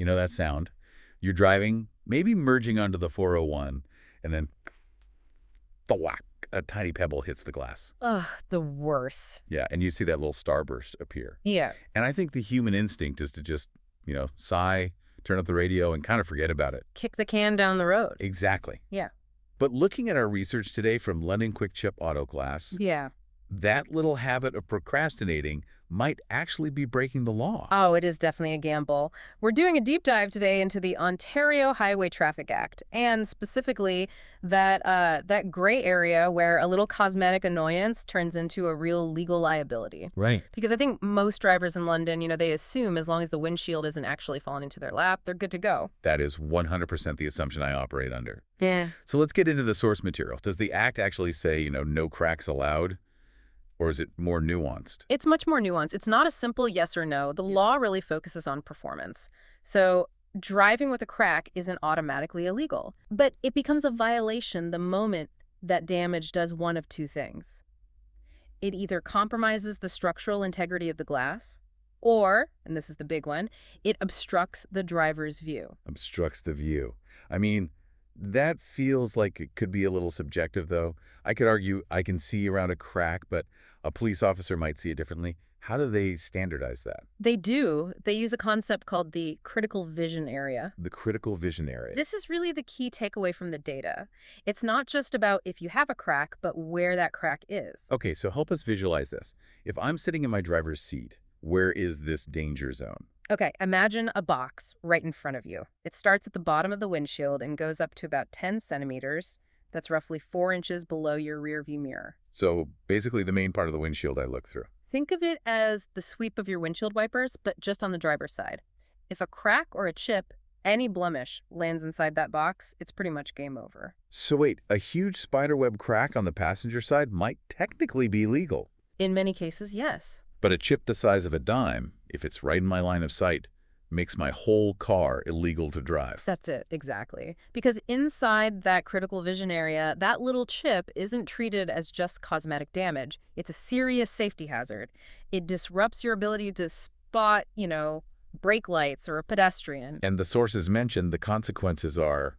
You know that sound? You're driving, maybe merging onto the 401, and then thwack, a tiny pebble hits the glass. Ugh, the worst. Yeah, and you see that little starburst appear. Yeah. And I think the human instinct is to just, sigh, turn up the radio, and kind of forget about it. Kick the can down the road. Exactly. Yeah. But looking at our research today from London Quick Chip Auto Class, Yeah. that little habit of procrastinating might actually be breaking the law. Oh, it is definitely a gamble. We're doing a deep dive today into the Ontario Highway Traffic Act, and specifically that gray area where a little cosmetic annoyance turns into a real legal liability. Right. Because I think most drivers in London, they assume as long as the windshield isn't actually falling into their lap, they're good to go. That is 100% the assumption I operate under. Yeah. So let's get into the source material. Does the Act actually say, no cracks allowed? Or is it more nuanced? It's much more nuanced. It's not a simple yes or no. The law really focuses on performance. So driving with a crack isn't automatically illegal, but it becomes a violation the moment that damage does one of two things. It either compromises the structural integrity of the glass, or, and this is the big one, it obstructs the driver's view. Obstructs the view. I mean, that feels like it could be a little subjective, though. I could argue I can see around a crack, but a police officer might see it differently. How do they standardize that? They do. They use a concept called the critical vision area. The critical vision area. This is really the key takeaway from the data. It's not just about if you have a crack, but where that crack is. Okay, so help us visualize this. If I'm sitting in my driver's seat, where is this danger zone? Okay, imagine a box right in front of you. It starts at the bottom of the windshield and goes up to about 10 centimeters. That's roughly 4 inches below your rearview mirror. So basically the main part of the windshield I look through. Think of it as the sweep of your windshield wipers, but just on the driver's side. If a crack or a chip, any blemish, lands inside that box, it's pretty much game over. So wait, a huge spiderweb crack on the passenger side might technically be legal. In many cases, yes. But a chip the size of a dime, if it's right in my line of sight, makes my whole car illegal to drive. That's it, exactly. Because inside that critical vision area, that little chip isn't treated as just cosmetic damage. It's a serious safety hazard. It disrupts your ability to spot, brake lights or a pedestrian. And the sources mentioned the consequences are,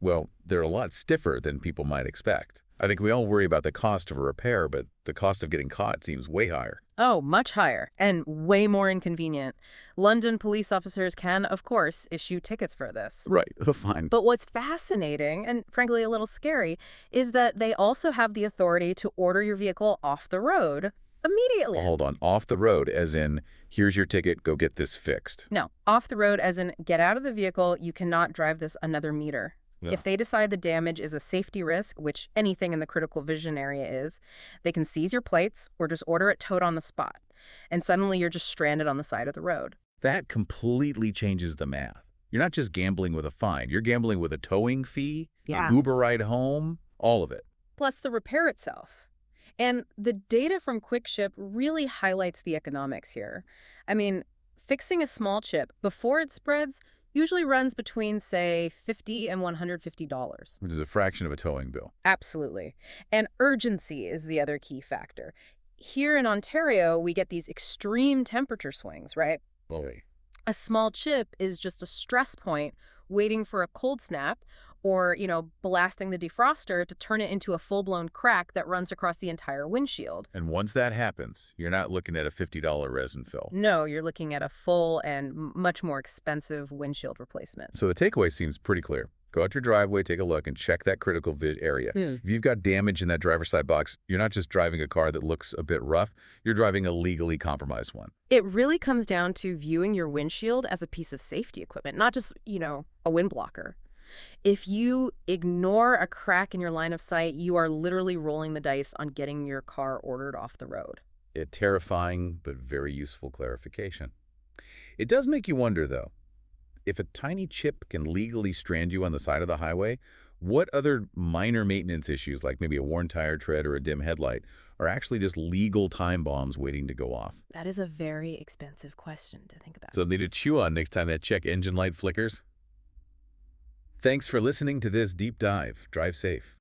well, they're a lot stiffer than people might expect. I think we all worry about the cost of a repair, but the cost of getting caught seems way higher. Oh, much higher and way more inconvenient. London police officers can, of course, issue tickets for this. Right, fine. But what's fascinating, and frankly a little scary, is that they also have the authority to order your vehicle off the road immediately. Hold on, off the road, as in, here's your ticket, go get this fixed. No, off the road as in get out of the vehicle, you cannot drive this another meter. Yeah. If they decide the damage is a safety risk, which anything in the critical vision area is, they can seize your plates or just order it towed on the spot. And suddenly you're just stranded on the side of the road. That completely changes the math. You're not just gambling with a fine. You're gambling with a towing fee, an Uber ride home, all of it. Plus the repair itself. And the data from QuickShip really highlights the economics here. I mean, fixing a small chip before it spreads usually runs between, say, $50 and $150. Which is a fraction of a towing bill. Absolutely. And urgency is the other key factor. Here in Ontario, we get these extreme temperature swings, right? Boy. A small chip is just a stress point waiting for a cold snap or, blasting the defroster to turn it into a full-blown crack that runs across the entire windshield. And once that happens, you're not looking at a $50 resin fill. No, you're looking at a full and much more expensive windshield replacement. So the takeaway seems pretty clear. Go out your driveway, take a look, and check that critical area. If you've got damage in that driver's side box, you're not just driving a car that looks a bit rough, you're driving a legally compromised one. It really comes down to viewing your windshield as a piece of safety equipment, not just, a wind blocker. If you ignore a crack in your line of sight, you are literally rolling the dice on getting your car ordered off the road. A terrifying but very useful clarification. It does make you wonder, though, if a tiny chip can legally strand you on the side of the highway, what other minor maintenance issues, like maybe a worn tire tread or a dim headlight, are actually just legal time bombs waiting to go off? That is a very expensive question to think about. Something to chew on next time that check engine light flickers. Thanks for listening to this deep dive. Drive safe.